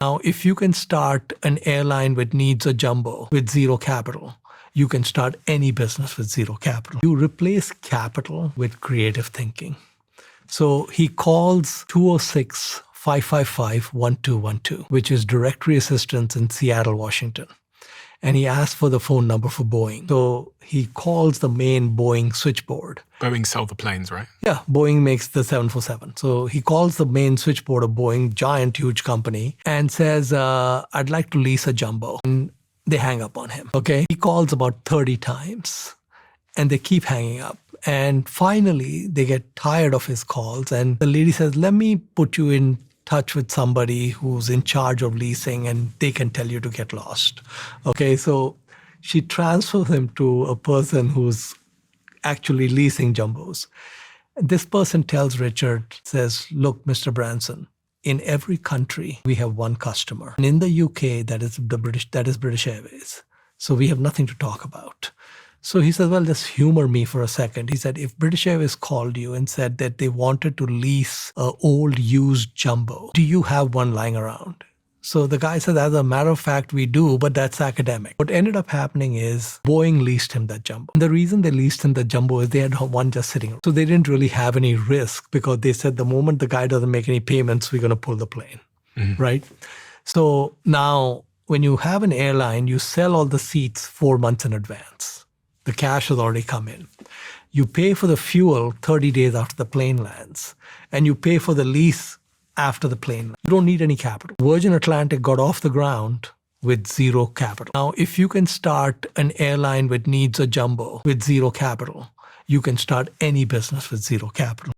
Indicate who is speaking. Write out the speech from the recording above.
Speaker 1: Now, if you can start an airline which needs a jumbo with zero capital, you can start any business with zero capital. You replace capital with creative thinking. So he calls 206-555-1212, which is directory assistance in Seattle, Washington. And he asks for the phone number for Boeing. So he calls the main Boeing switchboard.
Speaker 2: Boeing sell the planes, right?
Speaker 1: Yeah, Boeing makes the 747. So he calls the main switchboard of Boeing, giant, huge company, and says, I'd like to lease a jumbo. And they hang up on him, okay? He calls about 30 times, and they keep hanging up. And finally, they get tired of his calls, and the lady says, let me put you in touch with somebody who's in charge of leasing, and they can tell you to get lost. Okay, so she transfers him to a person who's actually leasing jumbos. This person tells Richard, says, look, Mr. Branson, in every country, we have one customer. And in the UK, that is British Airways. So we have nothing to talk about. So he says, well, just humor me for a second. He said, if British Airways called you and said that they wanted to lease an old used jumbo, do you have one lying around? So the guy said, as a matter of fact, we do, but that's academic. What ended up happening is Boeing leased him that jumbo. And the reason they leased him the jumbo is they had one just sitting around. So they didn't really have any risk because they said the moment the guy doesn't make any payments, we're going to pull the plane, right? So now when you have an airline, you sell all the seats 4 months in advance. The cash has already come in. You pay for the fuel 30 days after the plane lands, and you pay for the lease after the plane lands. You don't need any capital. Virgin Atlantic got off the ground with zero capital. Now, if you can start an airline which needs a jumbo with zero capital, you can start any business with zero capital.